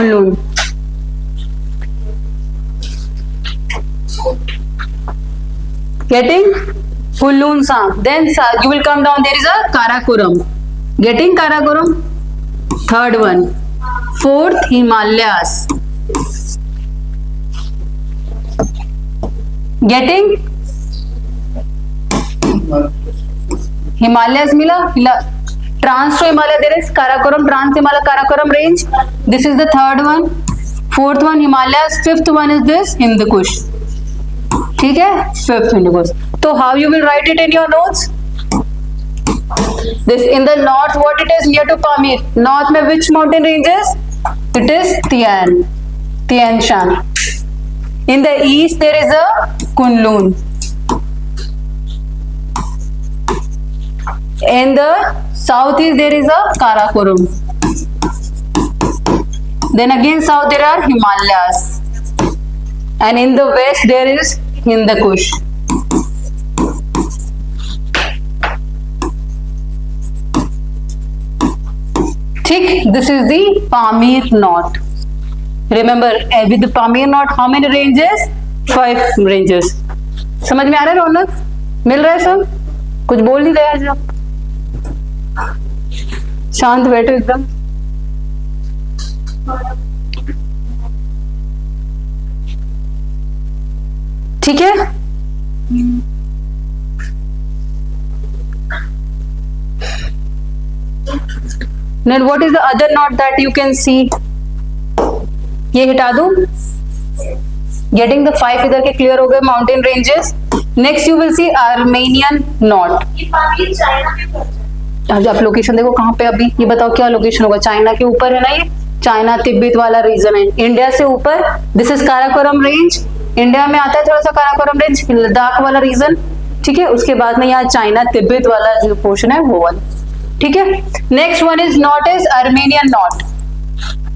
Kunlun. Getting? Kunlun Sam. Then you will come down, there is a Karakoram. Getting Karakoram? Third one. Fourth, Himalayas. Getting? Himalayas mila? Trans to Himalaya, there is Karakoram, Trans Himalaya Karakoram range. This is the third one. Fourth one, Himalayas. Fifth one is this, Hindu Kush. ठीक है, fifth Hindu Kush. So how you will write it in your notes? This in the north, what it is near to Pamir. North में which mountain ranges? It is Tian Shan. In the east there is a Kunlun. In the southeast there is a Karakoram. Then again south there are Himalayas. And in the west there is Hindu Kush. ठीक, this is the Pamir knot. Remember, with the Pamir knot, how many ranges? 5 ranges. समझ में आ रहा है रौनक? मिल रहा है सब? कुछ बोल नहीं रहे आज आप? शांत बैठो एकदम. ठीक है? Then what is the other knot that you can see? ये हटा दूं. Getting the 5 इधर के क्लियर हो गए mountain ranges. Next you will see Armenian not. अब आप लोकेशन देखो कहाँ पे अभी, ये बताओ क्या लोकेशन होगा. चाइना के ऊपर है ना, ये चाइना तिब्बत वाला रीजन है. इंडिया से ऊपर this is Karakoram range. India में आता है थोड़ा सा काराकोरम रेंज, लद्दाख वाला रीजन. ठीक है, उसके बाद में यहाँ चाइना तिब्बत वाला जो पोर्शन है वो वाला. ठीक है. Next one is not is Armenian not.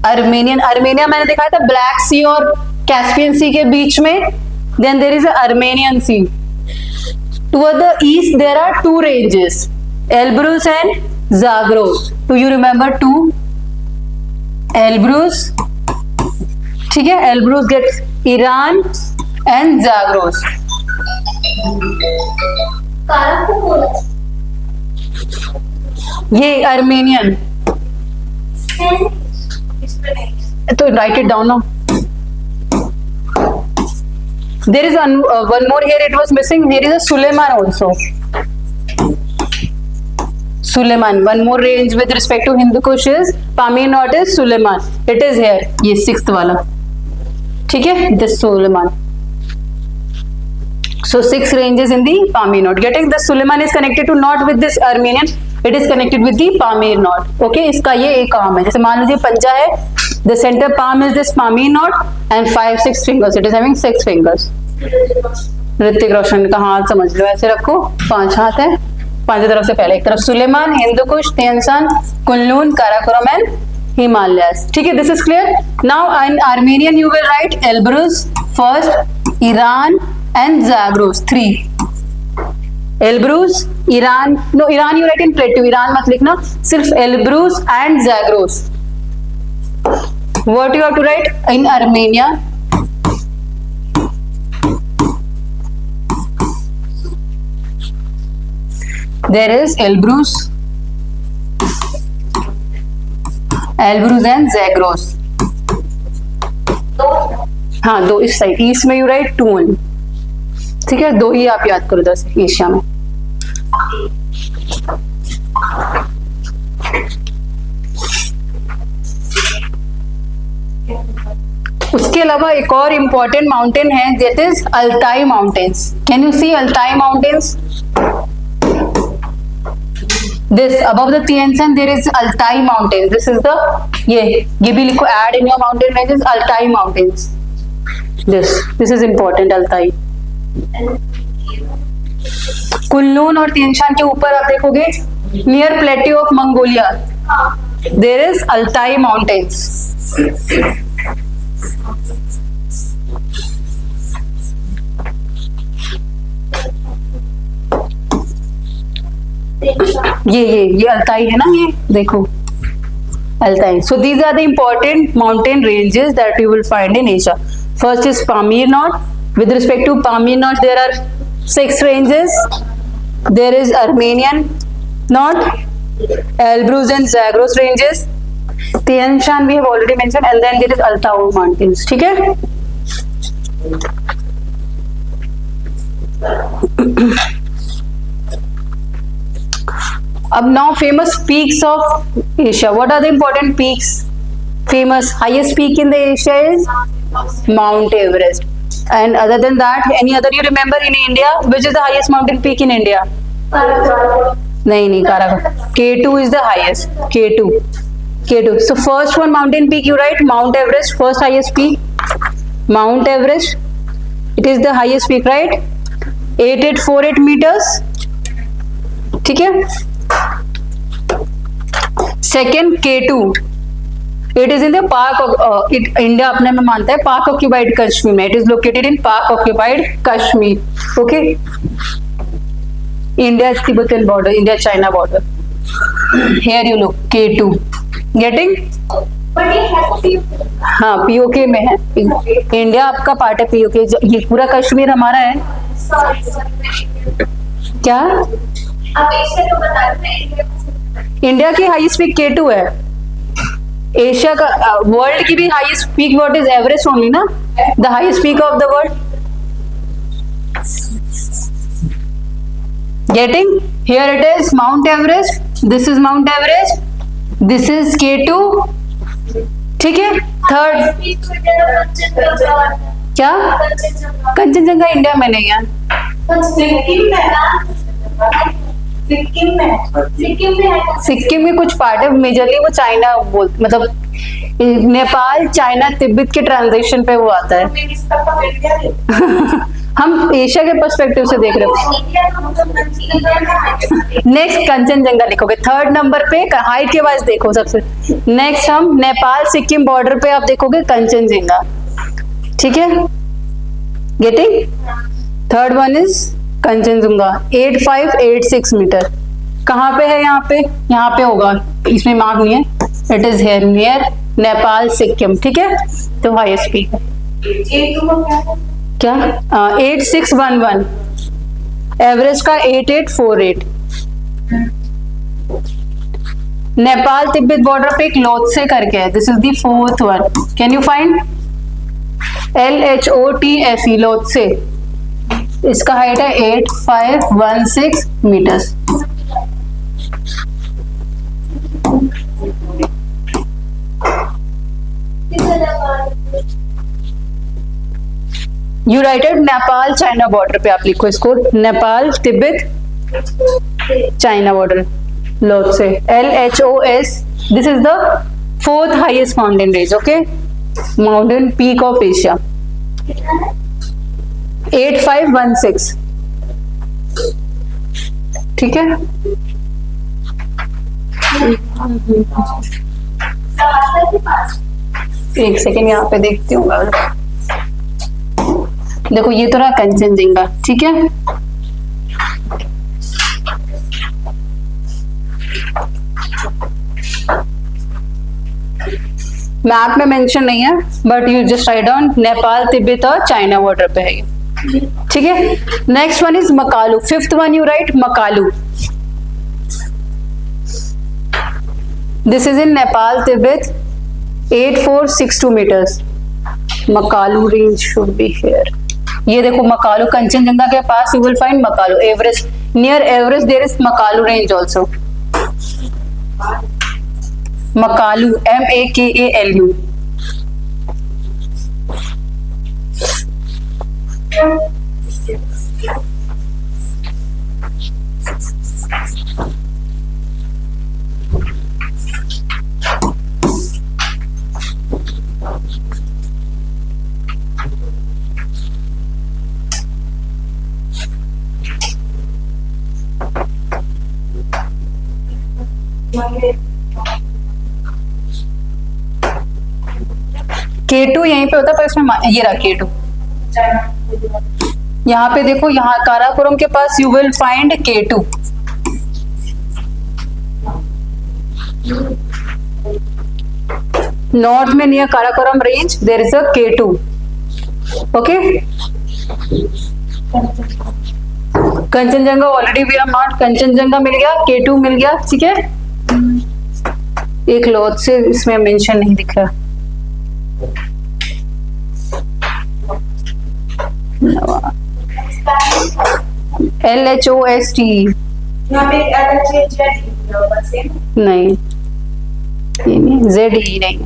Armenia मैंने दिखाया था ब्लैक सी और कैस्पियन सी के बीच में. Then there is Armenian sea. Toward the east there are 2 ranges, Elbrus and Zagros. Do you remember 2? Elbrus. ठीक है, Elbrus gets Iran and Zagros. ये आर्मेनियन. तो write it down now. There is one more here. It was missing. There is a Suleiman also. Suleiman. One more range with respect to Hindu Kush is Pamir knot is Suleiman. It is here. ये 6th वाला. ठीक है, this Suleiman. So 6 ranges in the Pamir knot. Getting the Suleiman is connected to not with this Armenian. It is connected with the Pamir knot. Okay, इसका ये एक काम है. जैसे मान लीजिए पंजा है. The center palm is this Pamir knot and 5-6 fingers. It is having 6 fingers. Hrithik Roshan का हाथ समझ लो, ऐसे रखो. 5 हाथ है. 5 तरफ से पहले एक तरफ Suleman, Hindu Kush, Tian Shan, Kunlun, Karakoram and Himalayas. ठीक है, this is clear. Now in Armenian you will write Elbrus first, Iran and Zagros. 3 Elbrus, Iran. No, Iran you write in plateau. Iran मत लिखना, सिर्फ Elbrus and Zagros. What you have to write in Armenia? There is Elbrus and Zagros. हाँ, 2 इस side. East में you write 2 1. ठीक है, 2 ही आप याद करो इधर से एशिया में. उसके अलावा एक और इम्पोर्टेंट माउंटेन है, that is Altai mountains. Can you see Altai mountains? This above the Tian Shan there is Altai mountains. This is the ये भी लिखो, add in your mountain ranges Altai mountains. This is important. Altai. कुल्लून और Tian Shan के ऊपर आप देखोगे near plateau of Mongolia there is Altai mountains. ये Altai है ना, ये देखो Alpine. So these are the important mountain ranges that you will find in Asia. First is Pamir Knot. With respect to Pamir Knot, there are 6 ranges. There is Armenian Knot, Elbrus and Zagros ranges. Tian Shan we have already mentioned, and then there is Altao Mountains. ठीक है? अब now famous peaks of Asia. What are the important peaks? Famous highest peak in the Asia is Mount Everest. And other than that, any other you remember in India? Which is the highest mountain peak in India? नहीं Karakoram. K2 is the highest. K2. So first one mountain peak you write Mount Everest. First highest peak Mount Everest. It is the highest peak, right? 8848 meters. ठीक है? Second K2. It is in the Pak. India अपने में मानता है Pak occupied Kashmir में. It is located in Pak occupied Kashmir. Okay. India Tibetan border, India China border. Here you look K2. Getting? हाँ POK में है. India आपका part है POK. ये पूरा कश्मीर हमारा है. क्या? इंडिया की हाईएस्ट पीक K2 है. एशिया का वर्ल्ड की भी highest peak what is Everest only ना. The highest peak of the world. Getting? Here it is Mount Everest. This is Mount Everest. This is K2. ठीक है. Third क्या? Kanchenjunga India में नहीं है. सिक्किम में कुछ पार्ट है. मेजरली वो चाइना मतलब नेपाल चाइना तिब्बत के ट्रांजिशन पे वो आता है. हम एशिया के पर्सपेक्टिव से देख रहे हैं. नेक्स्ट कंचनजंगा लिखोगे. थर्ड नंबर पे हाइट के वाइज देखो सबसे. नेक्स्ट हम नेपाल सिक्किम बॉर्डर पे आप देखोगे कंचनजंगा. ठीक है. Getting? Third one is Kanchenjunga 8586 metre. कहाँ पे है? यहाँ पे होगा. इसमें मार्क नहीं है. It is here near Nepal Sikkim. ठीक है. तो हाईएस्ट पीक है क्या? 8611. एवरेस्ट का 8848. नेपाल तिब्बत बॉर्डर पे एक लोत्से करके है. This is the fourth one. Can you find? LHOTSE Lhotse. इसका हाइट है 8516 metres. You writed Nepal China border पे आप लिखो इसको. Nepal Tibet China border Lhotse LHOS. This is the fourth highest mountain range. Okay. Mountain peak of Asia 8516. ठीक है. एक second यहाँ पे देखती हूँ. देखो ये तो रहा कंचनजंगा. ठीक है. मैप में मेंशन नहीं है but you just write down Nepal Tibet और चाइना बॉर्डर पे है ये. ठीक है. Next one is Makalu. Fifth one you write Makalu. This is in Nepal Tibet 8462 metres. Makalu range should be here. ये देखो मकालू कंचनजंगा के पास you will find Makalu. Everest near Everest there is Makalu range also. Makalu MAKALU. K2 यहीं पे होता है पर इसमें ये रहा K2. यहाँ पे देखो. यहाँ काराकोरम के पास you will find K2. North में near Karakoram range there is a K2. Okay, Kanchenjunga already we are marked, Kanchenjunga मिल गया, K2 मिल गया. ठीक है, एक लॉट से इसमें मेंशन नहीं दिख रहा. LHOST नहीं, ये नहीं, ZE नहीं.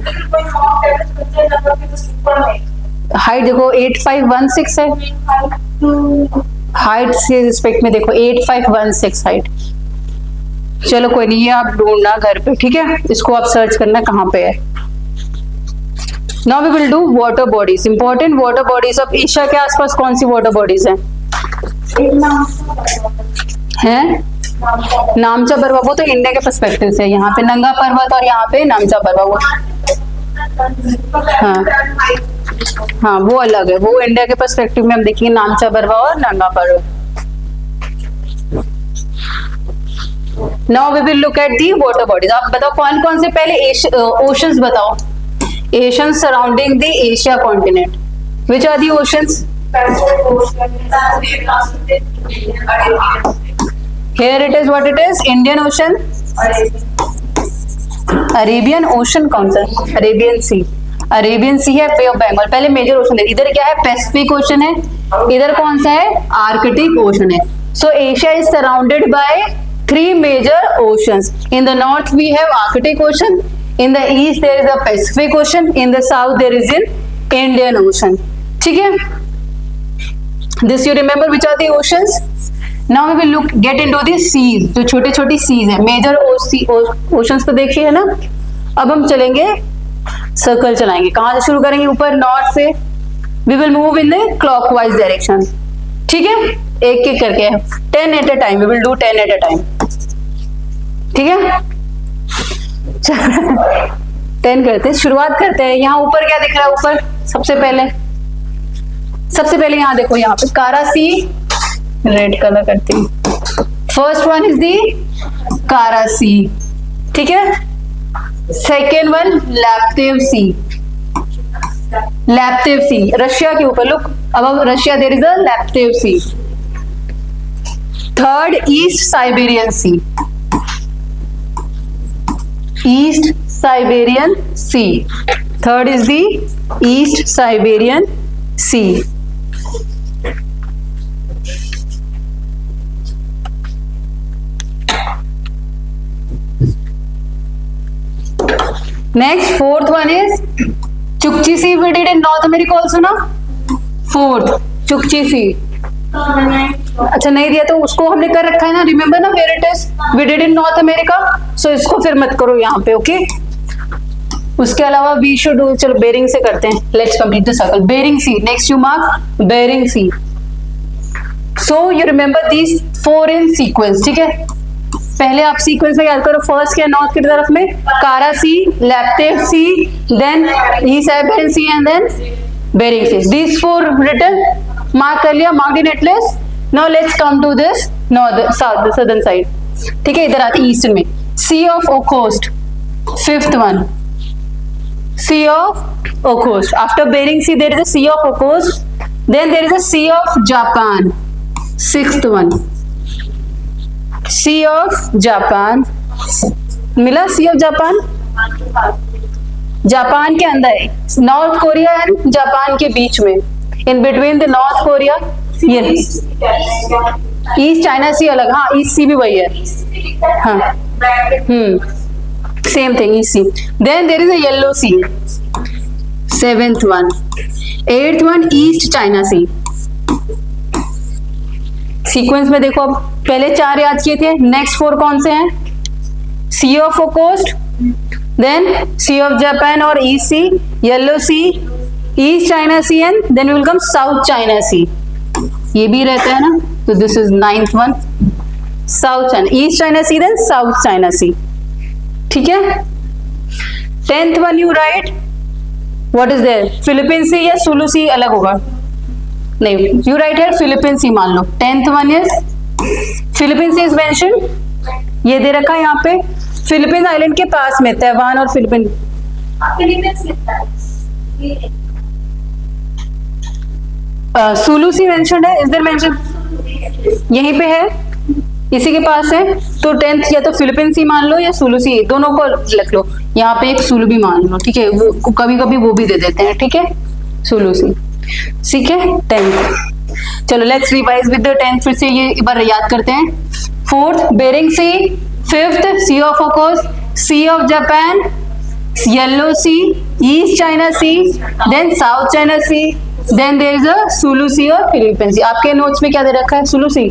हाइट देखो 8516 है, हाइट से रिस्पेक्ट में देखो 8516 हाइट. चलो कोई नहीं, ये आप ढूंढना घर पे. ठीक है, इसको आप सर्च करना कहाँ पे है. Now we will do water bodies. Important water bodies of Asia के आसपास कौन सी वाटर बॉडीज हैं? नामचा बरवा, वो तो इंडिया के पर्सपेक्टिव से. यहाँ पे नंगा पर्वत और यहाँ पे नामचा बरवा. हाँ वो अलग है, वो इंडिया के पर्सपेक्टिव में हम देखेंगे नामचा बरवा और Nanga Parbat. Now we will look at the water bodies. आप बताओ कौन कौन से, पहले ओशंस बताओ. Oceans surrounding the Asia continent. Which are the oceans? Here it is. What it is? Indian Ocean. Arabian Ocean कौन सा? Arabian Sea. Arabian Sea है, Bay of Bengal. पहले मेजर ओशन है. इधर क्या है? Pacific Ocean है. इधर कौन सा है? Arctic Ocean है. So Asia is surrounded by 3 major oceans. In the north we have Arctic Ocean. In the east there is a Pacific Ocean. In the south there is an Indian Ocean. ठीक है? This you remember which are the oceans. Now we will get into the seas. जो छोटे छोटी seas है, major oceans तो देखिए है ना. अब हम चलेंगे, सर्कल चलाएंगे. कहाँ से शुरू करेंगे? ऊपर नॉर्थ से. We will move in the clockwise direction. ठीक है, एक एक करके 10 at a time. We will do 10 at a time. ठीक है, 10 करते हैं. शुरुआत करते हैं. यहाँ ऊपर क्या दिख रहा है? ऊपर सबसे पहले यहाँ देखो, यहाँ पे कारा सी, रेड कलर करती हूँ. फर्स्ट वन इज दी कारा सी. ठीक है, second one Laptev Sea. Laptev Sea Russia के ऊपर. लुक अब Russia, there is a Laptev Sea. Third East Siberian Sea. East Siberian Sea. Third is the East Siberian Sea. Next, fourth one is Chukchi Sea. We did in North America also ना. Fourth, Chukchi Sea. अच्छा नहीं दिया तो उसको हमने कर रखा है ना. रिमेम्बर ना, where it is. We did in North America. So इसको फिर मत करो यहाँ पे. ओके, उसके अलावा वी शुड डू. चलो बेरिंग से करते हैं. Let's complete the circle. Bering Sea. Next you mark Bering Sea. So you remember these 4 in sequence. ठीक है, पहले आप सीक्वेंस में याद करो. फर्स्ट क्या? नॉर्थ की तरफ में Kara Sea, Laptev Sea, then East Siberian Sea and then Bering Sea. These 4 written. Mark कर लिया, mark in atlas. Now let's come to this north south southern side. ठीक है, इधर आती ईस्ट में. Sea of Okhotsk, fifth one. Sea of Okhotsk. After Bering Sea there is a Sea of Okhotsk. Then there is a Sea of Japan, sixth one. Sea of Japan मिला. सी of Japan Japan के अंदर है. North Korea and Japan के बीच में. In between the North Korea, ये East China Sea अलग. हाँ, ईस्ट सी भी वही है. हाँ, same thing, East Sea. Then there is a Yellow Sea, seventh one. Eighth one East China Sea. Sequence में देखो, अब पहले 4 याद किए थे. नेक्स्ट 4 कौन से हैं? Sea of Okhotsk, then Sea of Japan और East Sea, Yellow Sea, East China Sea and then will come South China Sea. ये भी रहता है ना. तो this is 9th one, South China, East China Sea then South China Sea. ठीक है, 10th one you write. What is there? Philippine Sea या Sulu Sea अलग होगा? नहीं, यू राइट है फिलिपीन सी मान लो. 10th one is Philippine Sea is mention. ये दे रखा है यहाँ पे. फिलिपीन आइलैंड के पास में तैवान और फिलिपीन. फिलीपींस कितना है? सुलू सी मेंशन्ड है, इज देयर मेंशन? यहीं पे है, इसी के पास है। तो 10th या तो फिलीपींस सी मान लो या सुलू सी, दोनों को लिख लो। यहाँ पे एक सुलू भी मान लो, ठीक है, वो कभी कभी वो भी दे देते हैं, ठीक है, सुलू सी, ठीक है। 10th, चलो let's revise with the 10th, फिर से ये एक बार याद करते हैं। 4th Bering Sea, 5th Sea of Okhotsk, Sea of Japan, Yellow Sea, East China Sea, then South China Sea, then there is a Sulu Sea और फिलीपींस सी। आपके नोट्स में क्या दे रखा है? सुलू सी।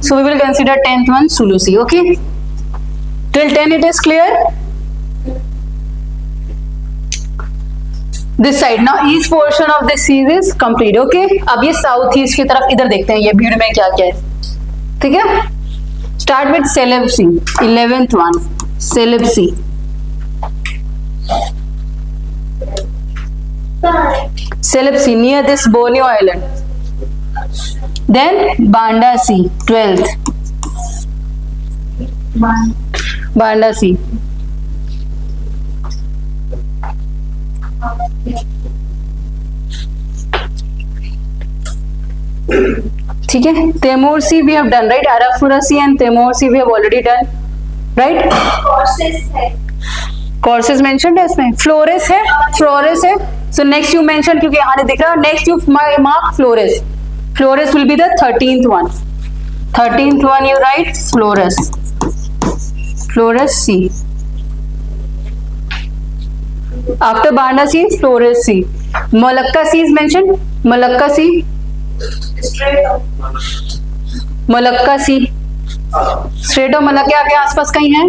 So we will consider 10th one Sulu Sea, okay? Till 10 it is clear? This side now east portion of this sea is complete, okay? अब ये south east की तरफ इधर देखते हैं ये भीड़ में क्या क्या है, ठीक है? Start with Celeb Sea, 11th one, Celeb Sea. Celeb Sea near this Borneo Island. Then Banda Sea, 12th. Banda Sea. ठीक है, Timor Sea we have done, right? Arafura Sea and Timor Sea we have already done, right? Courses है, Courses mentioned है इसमें, Flores है, Flores है. So next you mention, क्योंकि यहाँ नहीं दिख रहा, next you mark Flores. Flores will be the 13th one. 13th one you write Flores. Flores Sea. After Banda Sea, Flores Sea. Malacca Sea is mentioned. Malacca Sea. Straight of Malacca Sea. Strait of Malacca के आसपास कहीं है?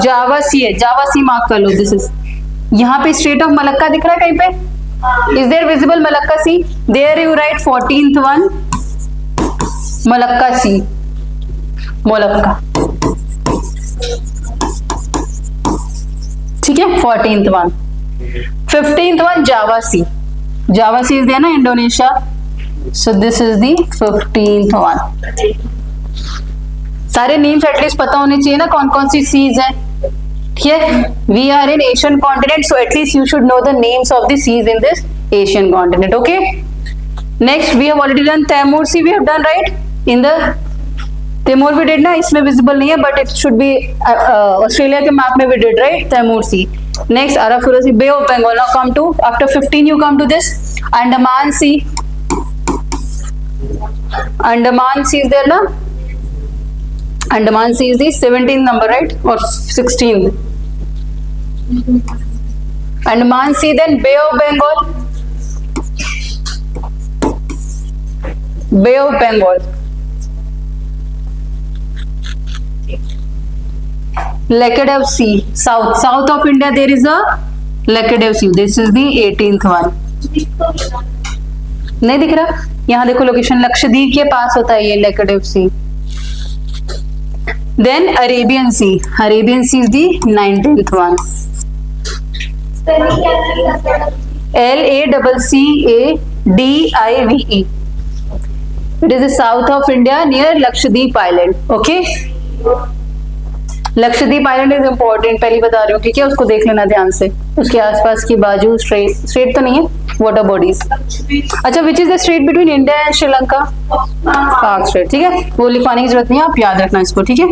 जावा सी है, जावा सी mark कर लो। This is, यहाँ पे straight of Malacca दिख रहा है कहीं पे? Is there visible Malacca Sea? There you write 14th one Malacca Sea, Molucca, ठीक है, 14th one. 15th one Java Sea, Java Sea is there ना, Indonesia, so this is the 15th one. सारे names at least पता होने चाहिए ना, कौन कौन सी सीज है, ठीक है। We are in Asian continent, so at least you should know the names of the seas in this Asian continent, okay. Next we have already done Timor Sea, we have done right in the Timor we did ना, इसमें विजिबल नहीं है but it should be Australia के map में we did right Timor Sea. Next Arafura Sea, Bay of Bengal. Now come to after 15 you come to this Andaman Sea, Andaman Sea is there ना, Andaman Sea is the 17th number, right? Or 16th? Andaman Sea, then Bay of Bengal. Bay of Bengal. Laccadive Sea, south. South of India there is a Laccadive Sea. This is the 18th one. नहीं दिख रहा? यहाँ देखो location, Lakshadweep के पास होता है ये Laccadive Sea. Then Arabian Sea. Arabian Sea is the 19th one. LACCADIVE. It is the south of India near Lakshadweep Island. Okay. Lakshadweep island is important, पहले बता रही हूँ, ठीक है, उसको देख लेना ध्यान से। उसके आसपास की बाजू स्ट्रेट, स्ट्रेट तो नहीं है, वाटर बॉडीज। अच्छा, which is the straight between India and Sri Lanka? पाक स्ट्रेट, ठीक है, वो लिखवाने की जरूरत नहीं है, आप याद रखना इसको, ठीक है।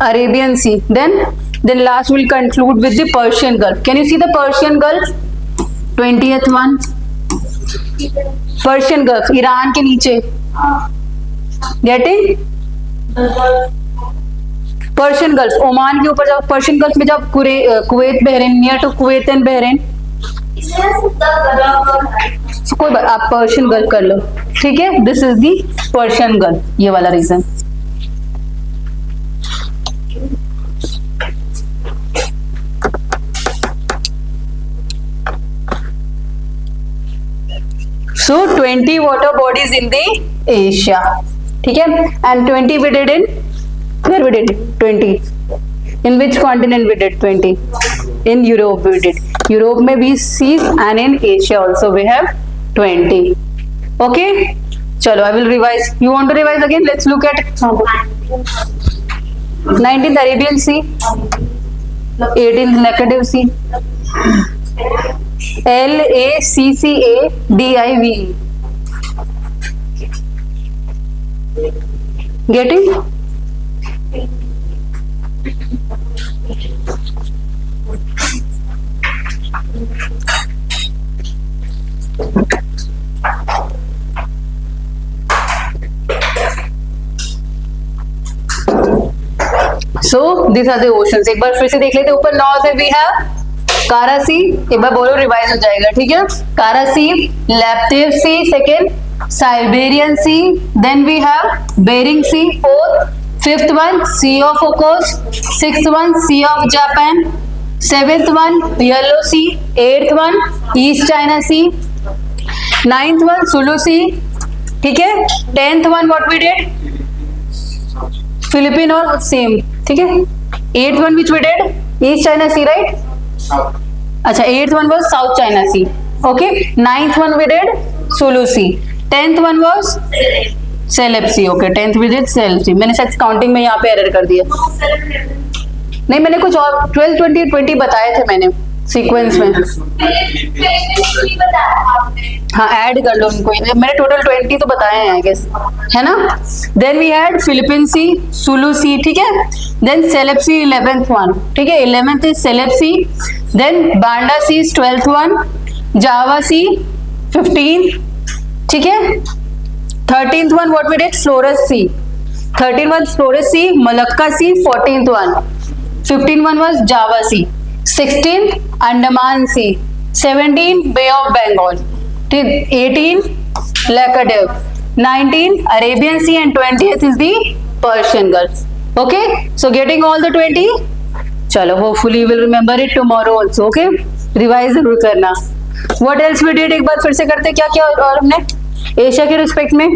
Arabian Sea, then last will conclude with the Persian Gulf. Can you see the Persian Gulf? 20th one, Persian Gulf, Iran के नीचे, गेटिंग? पर्शियन गल्फ, ओमान के ऊपर जाओ, पर्शियन गल्फ में जाओ, Kuwait Bahrain, near to Kuwait and Bahrain, कोई बात, आप पर्शियन गल्फ कर लो, ठीक है। This is the Persian Gulf, ये वाला region. So 20 water bodies in the Asia, ठीक है, and 20 we did in, where we did 20, in which continent we did 20? In Europe we did, Europe में 20 seas and in Asia also we have 20. Okay, चलो I will revise. You want to revise again? Let's look at 19th Arabian Sea, 18th Laccadive Sea, LACCADIVE, getting? So these are the oceans. एक बार फिर से देख लेते हैं. ऊपर north में we have कारा सी, एक बार बोलो रिवाइज हो जाएगा, ठीक है. Kara Sea, Laptev Sea second, Siberian Sea, then we have Bering Sea fourth, fifth one Sea of Okhotsk, sixth one Sea of Japan, seventh one Yellow Sea, eighth one East China Sea, ninth one Sulu Sea, ठीक है. Tenth one what we did, Philippine और same, ठीक है. Eighth one which we did, East China Sea, right. अच्छा, eighth one was South China Sea, okay. Ninth one we did Sulu Sea, tenth one was Celebes Sea, okay. Tenth we did Celebes Sea. मैंने शायद counting में यहाँ पे error कर दिया. नहीं, मैंने कुछ और 12, 20, 20 बताए थे मैंने सीक्वेंस में. हाँ, ऐड कर लो उनको. मैंने टोटल 20 तो बताए हैं आई गेस, है ना. Then we had Philippine C, Sulu Sea, ठीक है. देन सेलेब सी 11th वन, ठीक है. 11th is Celebes Sea. Then Banda Sea is 12th one, Java Sea 15th, ठीक है. 13th one what we did, Flores Sea. 13th one Flores Sea, Malacca Sea 14th one. 15th one was Java Sea. 16th Andaman Sea. 17th Bay of Bengal, ठीक. 18th Laccadive, 19th Arabian Sea and 20th is the Persian Gulf. Okay, so getting all the 20. चलो, hopefully will remember it tomorrow also. Okay, revise जरूर करना. What else we did, एक बार फिर से करते. क्या क्या और हमने एशिया के रिस्पेक्ट में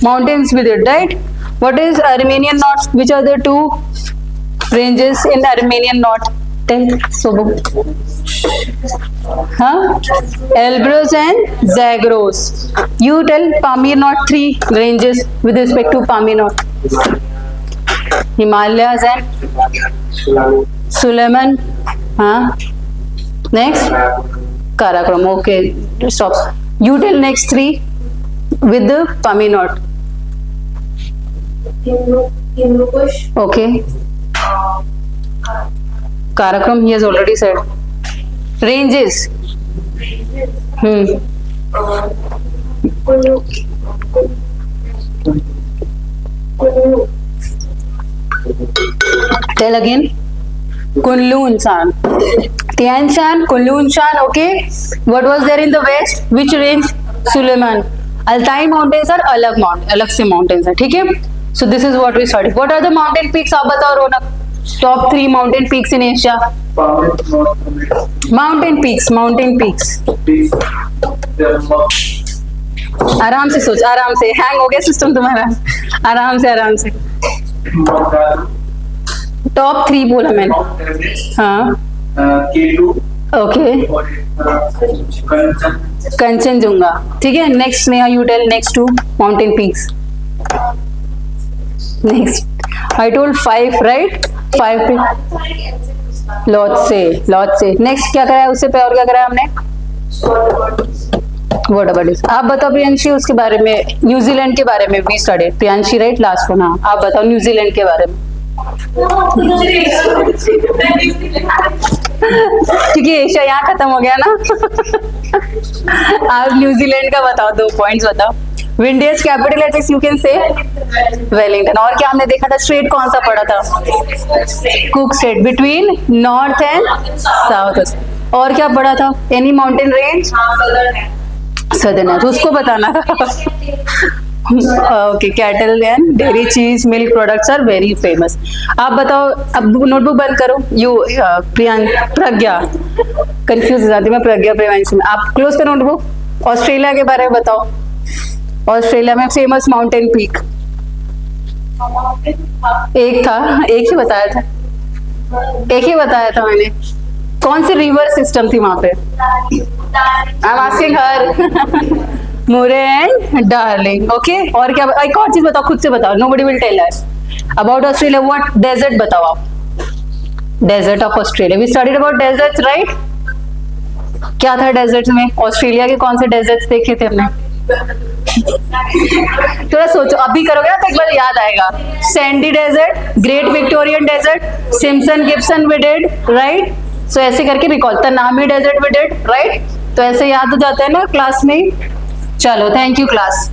माउंटेन्स भी did, right. What is Armenian knots, which are the two ranges in Armenian knot? Tell Sobo. Huh? Elbrus and Zagros. You tell Pamir knot 3 ranges with respect to Pamir knot. Himalayas and Suleiman. Huh? Next? Karakoram. Okay, stop. You tell next 3 with the Pamir knot. Hindukush. Okay. Karakoram he has already said. Ranges. Kulu. Tell again. Kunlun Shan. Tian Shan, Kunlun Shan, okay. What was there in the west? Which range? Suleiman. Altai mountains are अलग से mountains है, ठीक है. So this is what we studied. What are the mountain peaks? आप बताओ Ronak. Top 3 mountain peaks in Asia. Mountain peaks. आराम से सोच, आराम से. हैंग हो गया सिस्टम तुम्हारा. आराम से. टॉप 3 बोला मैंने. हाँ, ओके. कंचनजुंगा, ठीक है. Next Neha, you tell next 2 mountain peaks. Next, I told 5, right? 5 पे Lhotse. Next क्या कराया उससे पे, और क्या कराया हमने? What about this? आप बताओ प्रियांशी उसके बारे में, न्यूजीलैंड के बारे में भी study. Priyanshi right, last one. हाँ, आप बताओ न्यूजीलैंड के बारे में. क्योंकि एशिया यहाँ खत्म हो गया ना. आप न्यूजीलैंड का बताओ, 2 पॉइंट्स बताओ. विंडियज capital at least you can say Wellington. और क्या हमने देखा था, स्ट्रेट कौन सा पड़ा था? Cook straight, between north and south. और क्या पड़ा था? एनी माउंटेन रेंज सदर्न है, तो उसको बताना था. Okay, cattle and dairy cheese milk products are very famous. आप बताओ, अब नोटबुक बंद करो. यू प्रज्ञा, कंफ्यूज हो जाती मैं प्रज्ञा प्रियांशी में. आप क्लोज करो नोटबुक. ऑस्ट्रेलिया के बारे में बताओ. ऑस्ट्रेलिया में फेमस माउंटेन पीक एक ही बताया था मैंने. कौन सी रिवर सिस्टम थी वहां पे? आई एम आस्किंग हर. मुरे एंड डार्लिंग. ओके, और क्या? एक और चीज बताओ, खुद से बताओ. Nobody will tell us. About Australia what desert बताओ आप. Desert of Australia. We studied about deserts right. क्या था डेजर्ट्स में? ऑस्ट्रेलिया के कौन से डेजर्ट्स देखे थे हमने? थोड़ा सोचो, अभी करोगे ना तो एक बार याद आएगा. Sandy Desert, Great Victorian Desert, Simpson Gibson we did right. So ऐसे करके recall. Tanami Desert we did right. तो ऐसे याद हो जाता है ना क्लास में. चलो थैंक यू क्लास.